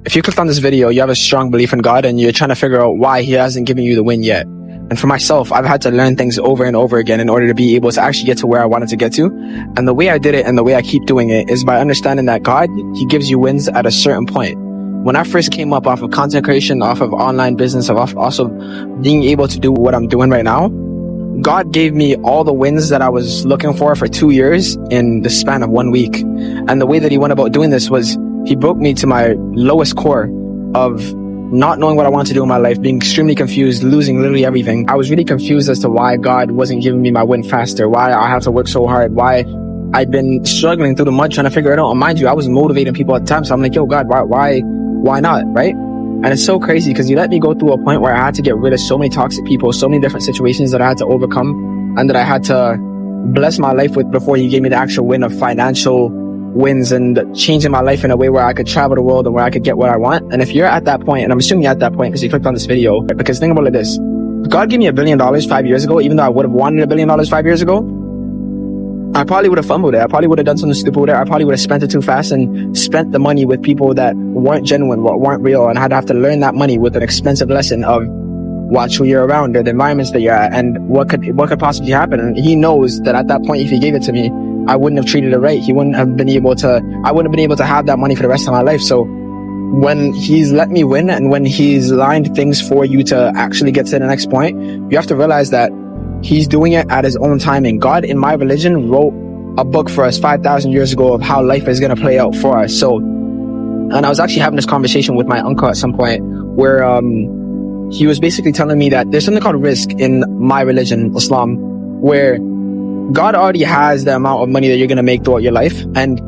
If you clicked on this video, you have a strong belief in God and you're trying to figure out why he hasn't given you the win yet. And for myself, I've had to learn things over and over again in order to be able to actually get to where I wanted to get to. And the way I did it and the way I keep doing it is by understanding that God, he gives you wins at a certain point. When I first came up off of content creation, off of online business, of also being able to do what I'm doing right now, God gave me all the wins that I was looking for 2 years in the span of 1 week. And the way that he went about doing this was he broke me to my lowest core of not knowing what I wanted to do in my life, being extremely confused, losing literally everything. I was really confused as to why God wasn't giving me my win faster, why I have to work so hard, why I'd been struggling through the mud trying to figure it out. And mind you, I was motivating people at the time. So I'm like, yo, God, why not? Right? And it's so crazy because you let me go through a point where I had to get rid of so many toxic people, so many different situations that I had to overcome and that I had to bless my life with before he gave me the actual win of financial wins and changing my life in a way where I could travel the world and where I could get what I want. And if you're at that point, and I'm assuming you're at that point because you clicked on this video, because think about it this, God gave me $1 billion 5 years ago, even though I would have wanted $1 billion 5 years ago, I probably would have fumbled it. I probably would have done something stupid with it. I probably would have spent it too fast and spent the money with people that weren't genuine, weren't real, and I'd have to learn that money with an expensive lesson of watch who you're around or the environments that you're at and what could possibly happen. And he knows that at that point, if he gave it to me, I wouldn't have treated it right. I wouldn't have been able to have that money for the rest of my life. So when he's let me win and when he's lined things for you to actually get to the next point, you have to realize that he's doing it at his own timing. God in my religion wrote a book for us 5,000 years ago of how life is going to play out for us. So, and I was actually having this conversation with my uncle at some point where he was basically telling me that there's something called risk in my religion, Islam, where God already has the amount of money that you're going to make throughout your life. And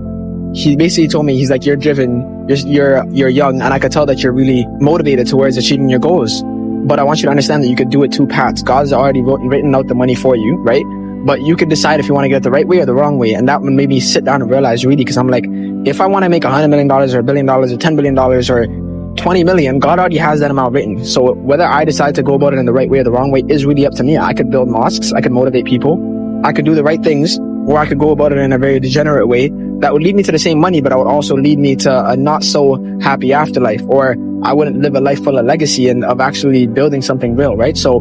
he basically told me, he's like, you're driven, you're young, and I could tell that you're really motivated towards achieving your goals. But I want you to understand that you could do it two paths. God's already written out the money for you, right? But you could decide if you want to get it the right way or the wrong way. And that one made me sit down and realize really, because I'm like, if I want to make $100 million or $1 billion or $10 billion or 20 million, God already has that amount written. So whether I decide to go about it in the right way or the wrong way is really up to me. I could build mosques, I could motivate people, I could do the right things, or I could go about it in a very degenerate way that would lead me to the same money, but it would also lead me to a not so happy afterlife, or I wouldn't live a life full of legacy and of actually building something real, right? So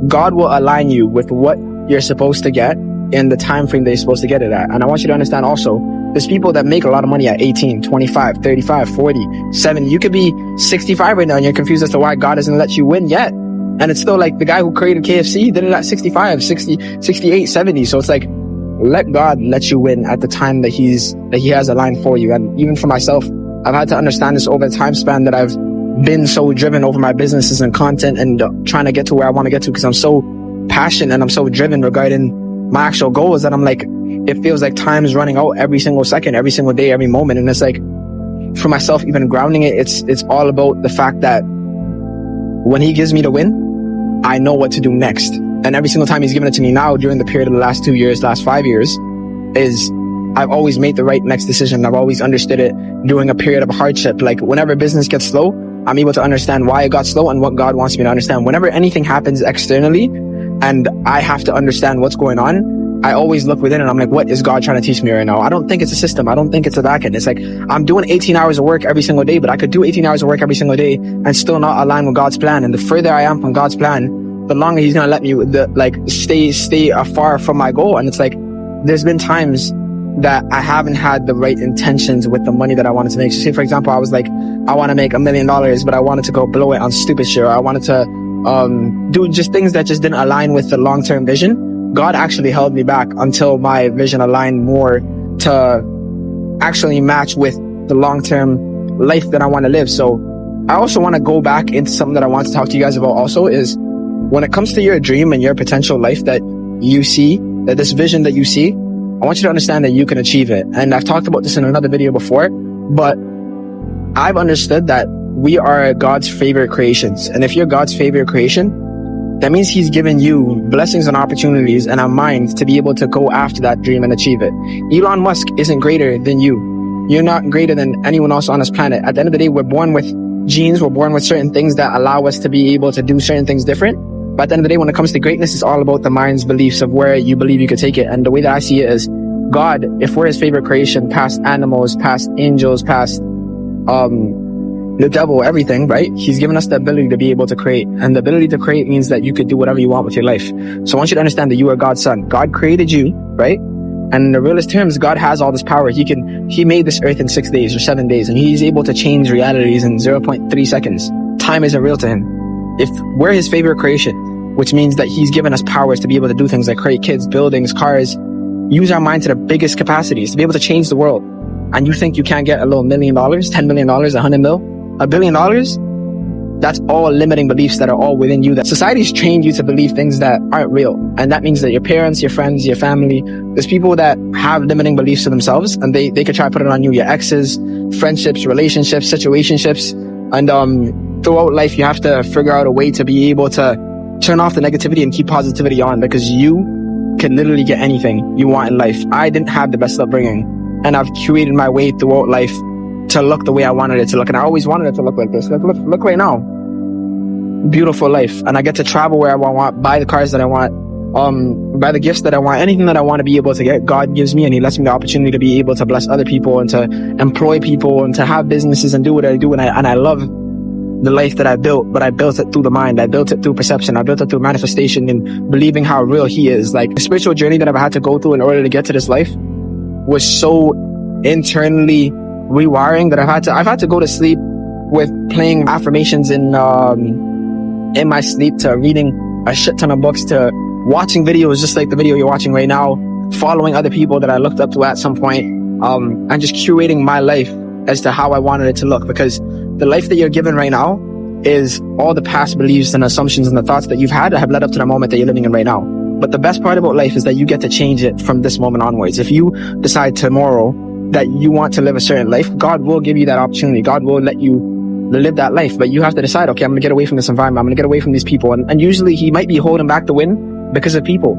God will align you with what you're supposed to get in the time frame that you're supposed to get it at. And I want you to understand also, there's people that make a lot of money at 18, 25, 35, 40, 70. You could be 65 right now and you're confused as to why God hasn't let you win yet. And it's still like the guy who created KFC did it at 65, 60, 68, 70. So it's like, let God let you win at the time that he has aligned for you. And even for myself, I've had to understand this over the time span that I've been so driven over my businesses and content and trying to get to where I want to get to, because I'm so passionate and I'm so driven regarding my actual goals that I'm like, it feels like time is running out every single second, every single day, every moment. And it's like, for myself, even grounding it, it's all about the fact that when he gives me the win, I know what to do next. And every single time he's given it to me now during the period of the last 2 years, last 5 years, is I've always made the right next decision. I've always understood it during a period of hardship. Like whenever business gets slow, I'm able to understand why it got slow and what God wants me to understand. Whenever anything happens externally and I have to understand what's going on, I always look within and I'm like, what is God trying to teach me right now? I don't think it's a system. I don't think it's a back end. It's like, I'm doing 18 hours of work every single day, but I could do 18 hours of work every single day and still not align with God's plan. And the further I am from God's plan, the longer he's going to let me stay afar from my goal. And it's like, there's been times that I haven't had the right intentions with the money that I wanted to make. So say, for example, I was like, I want to make $1 million, but I wanted to go blow it on stupid shit. Or I wanted to do just things that just didn't align with the long-term vision. God actually held me back until my vision aligned more to actually match with the long-term life that I want to live. So I also want to go back into something that I want to talk to you guys about also is when it comes to your dream and your potential life that you see, that this vision that you see, I want you to understand that you can achieve it. And I've talked about this in another video before, but I've understood that we are God's favorite creations. And if you're God's favorite creation, that means he's given you blessings and opportunities and a mind to be able to go after that dream and achieve it. Elon Musk isn't greater than you. You're not greater than anyone else on this planet. At the end of the day, we're born with genes. We're born with certain things that allow us to be able to do certain things different. But at the end of the day, when it comes to greatness, it's all about the mind's beliefs of where you believe you could take it. And the way that I see it is God, if we're his favorite creation, past animals, past angels, past the devil, everything, right? He's given us the ability to be able to create. And the ability to create means that you could do whatever you want with your life. So I want you to understand that you are God's son. God created you, right? And in the realest terms, God has all this power. He made this earth in 6 days or 7 days, and he's able to change realities in 0.3 seconds. Time isn't real to him. If we're his favorite creation, which means that he's given us powers to be able to do things like create kids, buildings, cars, use our mind to the biggest capacities to be able to change the world. And you think you can't get a little $1 million, $10 million, $100 mil, $1 billion? That's all limiting beliefs that are all within you, that society's trained you to believe things that aren't real. And that means that your parents, your friends, your family, there's people that have limiting beliefs to themselves, and they could try to put it on you. Your exes, friendships, relationships, situationships. And throughout life, you have to figure out a way to be able to turn off the negativity and keep positivity on, because you can literally get anything you want in life. I didn't have the best upbringing, and I've curated my way throughout life to look the way I wanted it to look. And I always wanted it to look like this. Look right now. Beautiful life. And I get to travel where I want, buy the cars that I want, buy the gifts that I want, anything that I want to be able to get, God gives me, and he lets me the opportunity to be able to bless other people and to employ people and to have businesses and do what I do. And I love the life that I built, but I built it through the mind. I built it through perception. I built it through manifestation and believing how real he is. Like, the spiritual journey that I've had to go through in order to get to this life was so internally rewiring that I've had to go to sleep with playing affirmations in my sleep, to reading a shit ton of books, to watching videos just like the video you're watching right now, following other people that I looked up to at some point, and just curating my life as to how I wanted it to look. Because the life that you're given right now is all the past beliefs and assumptions and the thoughts that you've had that have led up to the moment that you're living in right now. But the best part about life is that you get to change it from this moment onwards. If you decide tomorrow that you want to live a certain life, God will give you that opportunity. God will let you live that life. But you have to decide, okay, I'm going to get away from this environment. I'm going to get away from these people. And usually he might be holding back the wind because of people.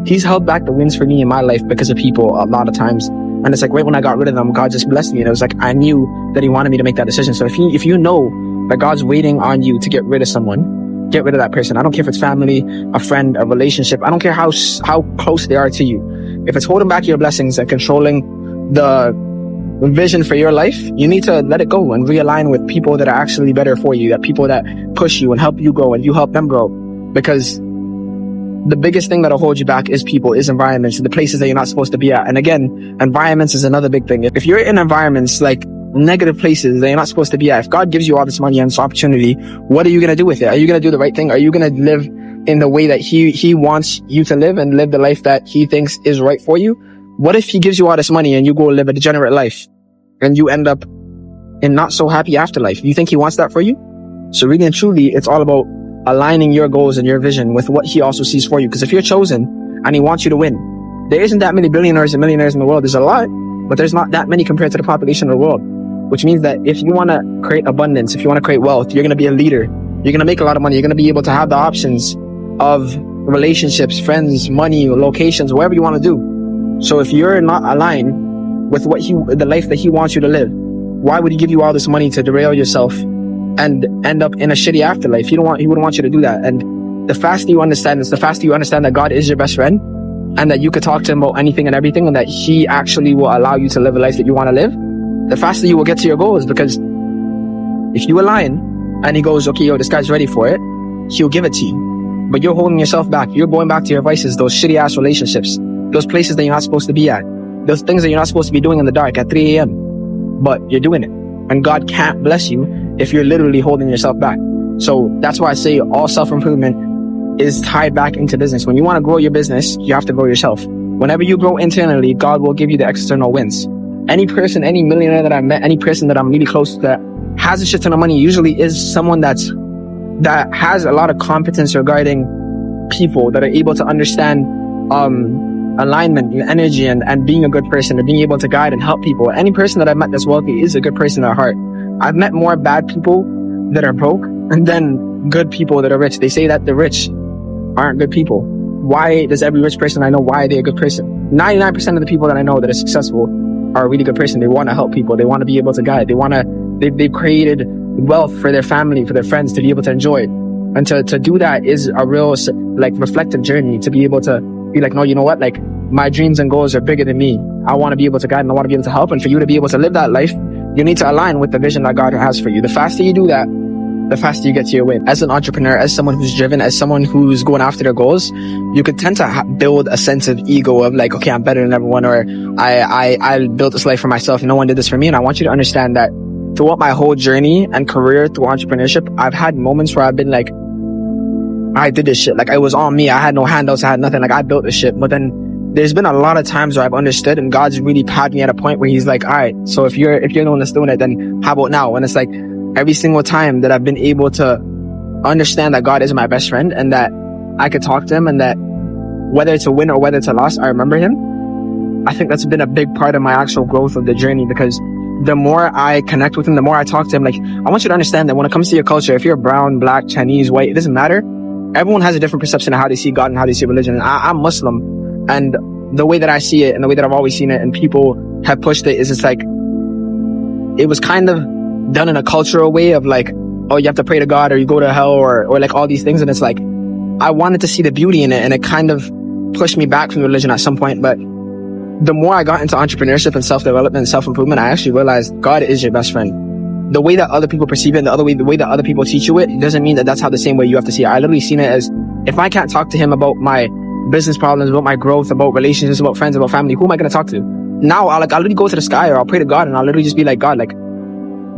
He's held back the winds for me in my life because of people a lot of times. And it's like right when I got rid of them, God just blessed me. And it was like, I knew that he wanted me to make that decision. So if you know that God's waiting on you to get rid of someone, get rid of that person. I don't care if it's family, a friend, a relationship. I don't care how close they are to you. If it's holding back your blessings and controlling the vision for your life, you need to let it go and realign with people that are actually better for you, that people that push you and help you grow and you help them grow. Because the biggest thing that'll hold you back is people, is environments, the places that you're not supposed to be at. And again, environments is another big thing. If you're in environments like negative places that you're not supposed to be at, if God gives you all this money and this opportunity, what are you going to do with it? Are you going to do the right thing? Are you going to live in the way that he wants you to live and live the life that he thinks is right for you? What if he gives you all this money and you go live a degenerate life and you end up in not so happy afterlife? You think he wants that for you? So really and truly, it's all about aligning your goals and your vision with what he also sees for you. Because if you're chosen and he wants you to win, there isn't that many billionaires and millionaires in the world. There's a lot, but there's not that many compared to the population of the world. Which means that if you want to create abundance, if you want to create wealth, you're going to be a leader. You're going to make a lot of money. You're going to be able to have the options of relationships, friends, money, locations, whatever you want to do. So if you're not aligned with the life that he wants you to live, why would he give you all this money to derail yourself and end up in a shitty afterlife? He wouldn't want you to do that. And the faster you understand this, the faster you understand that God is your best friend and that you could talk to him about anything and everything, and that he actually will allow you to live a life that you want to live, the faster you will get to your goals. Because if you align and he goes, okay, yo, this guy's ready for it, he'll give it to you. But you're holding yourself back. You're going back to your vices, those shitty ass relationships, those places that you're not supposed to be at, those things that you're not supposed to be doing in the dark at 3 a.m. But you're doing it. And God can't bless you if you're literally holding yourself back. So that's why I say all self-improvement is tied back into business. When you want to grow your business, you have to grow yourself. Whenever you grow internally, God will give you the external wins. Any person, any millionaire that I met, any person that I'm really close to that has a shit ton of money usually is someone that has a lot of competence regarding people, that are able to understand alignment and energy and being a good person and being able to guide and help people. Any person that I've met that's wealthy is a good person at heart. I've met more bad people that are broke than good people that are rich. They say that the rich aren't good people. Why does every rich person I know, why are they a good person? 99% of the people that I know that are successful are a really good person. They want to help people. They want to be able to guide. They've created wealth for their family, for their friends to be able to enjoy it. And to do that is a real reflective journey, to be able to be like, no, you know what? Like, my dreams and goals are bigger than me. I want to be able to guide and I want to be able to help. And for you to be able to live that life, You need to align with the vision that God has for you. The faster you do that, the faster you get to your win. As an entrepreneur, as someone who's driven, as someone who's going after their goals, you could tend to build a sense of ego of like, okay, I'm better than everyone, or I built this life for myself. No one did this for me. And I want you to understand that throughout my whole journey and career through entrepreneurship, I've had moments where I've been like, I did this shit. Like, it was on me. I had no handouts. I had nothing. Like, I built this shit. But then there's been a lot of times where I've understood, and God's really had me at a point where he's like, all right, so if you're the one that's doing it, then how about now? And it's like, every single time that I've been able to understand that God is my best friend and that I could talk to him, and that whether it's a win or whether it's a loss, I remember him. I think that's been a big part of my actual growth of the journey, because the more I connect with him, the more I talk to him. Like, I want you to understand that when it comes to your culture, if you're brown, black, Chinese, white, it doesn't matter. Everyone has a different perception of how they see God and how they see religion. And I'm Muslim. And the way that I see it and the way that I've always seen it and people have pushed it is, it's like, it was kind of done in a cultural way of like, oh, you have to pray to God or you go to hell or like all these things. And it's like, I wanted to see the beauty in it, and it kind of pushed me back from religion at some point. But the more I got into entrepreneurship and self-development and self-improvement, I actually realized God is your best friend. The way that other people perceive it, the way that other people teach you it, doesn't mean that that's how the same way you have to see it. I literally seen it as, if I can't talk to him about my business problems, about my growth, about relationships, about friends, about family, who am I going to talk to? Now I'll literally go to the sky, or I'll pray to God, and I'll literally just be like, God, like,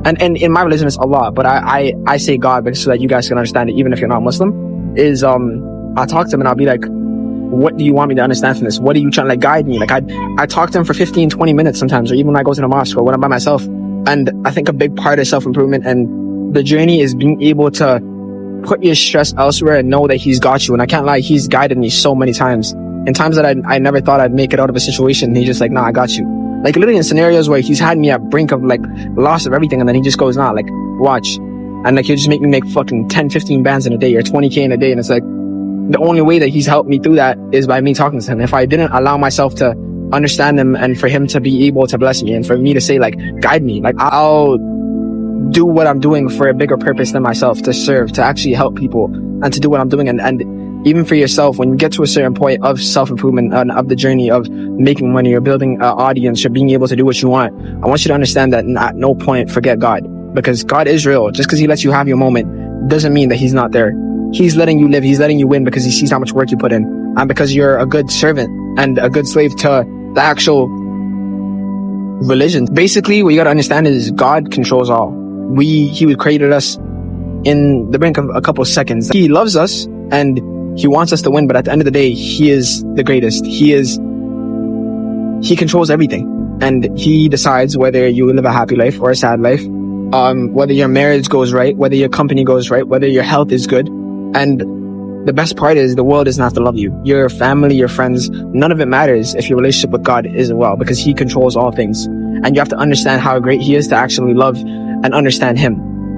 and in my religion it's Allah, but I say God because so that you guys can understand it, even if you're not Muslim, is I'll talk to him and I'll be like, what do you want me to understand from this? What are you trying to like guide me? Like, I talk to him for 15, 20 minutes sometimes, or even when I go to the mosque or when I'm by myself. And I think a big part of self-improvement and the journey is being able to put your stress elsewhere and know that he's got you. And I can't lie, he's guided me so many times. In times that I never thought I'd make it out of a situation, he's just like, nah, I got you. Like, literally in scenarios where he's had me at brink of like loss of everything, and then he just goes, nah, like, watch. And like, he'll just make me make fucking 10, 15 bands in a day or 20K in a day. And it's like, the only way that he's helped me through that is by me talking to him. If I didn't allow myself to understand him and for him to be able to bless me and for me to say like, guide me, like, I'll do what I'm doing for a bigger purpose than myself, to serve, to actually help people and to do what I'm doing. And even for yourself, when you get to a certain point of self-improvement and of the journey of making money or building an audience or being able to do what you want, I want you to understand that at no point forget God, because God is real. Just because he lets you have your moment doesn't mean that he's not there. He's letting you live. He's letting you win because he sees how much work you put in, and because you're a good servant and a good slave to the actual religion. Basically, what you got to understand is God controls all. He created us in the brink of a couple of seconds. He loves us and he wants us to win, but at the end of the day, he is the greatest. He controls everything, and he decides whether you live a happy life or a sad life, whether your marriage goes right, whether your company goes right, whether your health is good. And the best part is, the world doesn't have to love you. Your family, your friends, none of it matters if your relationship with God isn't well, because he controls all things. And you have to understand how great he is to actually love and understand him.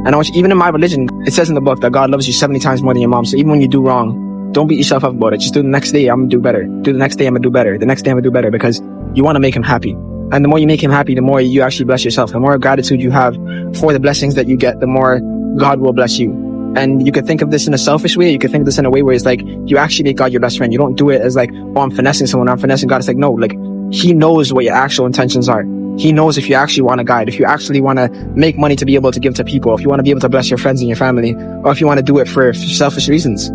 And I want you, even in my religion, it says in the book that God loves you 70 times more than your mom. So even when you do wrong, don't beat yourself up about it. Just do the next day, I'm gonna do better. Do the next day, I'm gonna do better. The next day, I'm gonna do better, because you want to make him happy. And the more you make him happy, the more you actually bless yourself. The more gratitude you have for the blessings that you get, the more God will bless you. And you could think of this in a selfish way. You could think of this in a way where it's like, you actually make God your best friend. You don't do it as like, oh, I'm finessing someone, I'm finessing God. It's like, no, like, he knows what your actual intentions are. He knows if you actually want to guide, if you actually want to make money to be able to give to people, if you want to be able to bless your friends and your family, or if you want to do it for selfish reasons.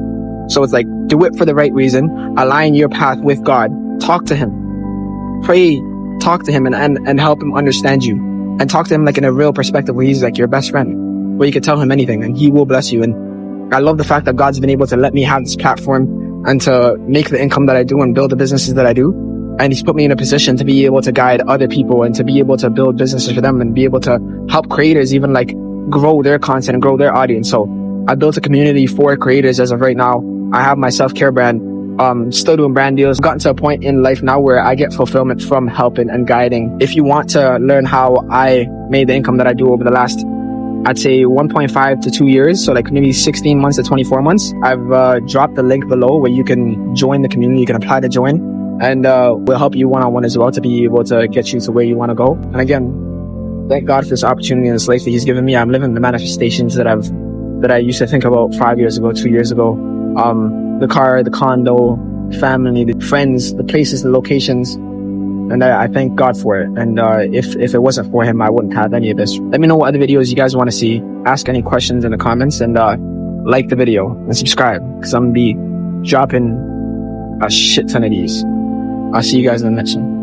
So it's like, do it for the right reason, align your path with God, talk to him, pray, talk to him and help him understand you, and talk to him like in a real perspective where he's like your best friend, where you can tell him anything and he will bless you. And I love the fact that God's been able to let me have this platform and to make the income that I do and build the businesses that I do. And he's put me in a position to be able to guide other people and to be able to build businesses for them and be able to help creators even like grow their content and grow their audience. So I built a community for creators as of right now. I have my self-care brand, still doing brand deals. I've gotten to a point in life now where I get fulfillment from helping and guiding. If you want to learn how I made the income that I do over the last, I'd say 1.5 to 2 years, so like maybe 16 months to 24 months, I've dropped the link below where you can join the community. You can apply to join, and we'll help you one-on-one as well to be able to get you to where you want to go. And again, thank God for this opportunity and this life that he's given me. I'm living the manifestations that I used to think about 5 years ago, 2 years ago. The car, the condo, family, the friends, the places, the locations. And I thank God for it. And if it wasn't for him, I wouldn't have any of this. Let me know what other videos you guys want to see. Ask any questions in the comments, and like the video and subscribe, because I'm gonna be dropping a shit ton of these. I'll see you guys in the next one.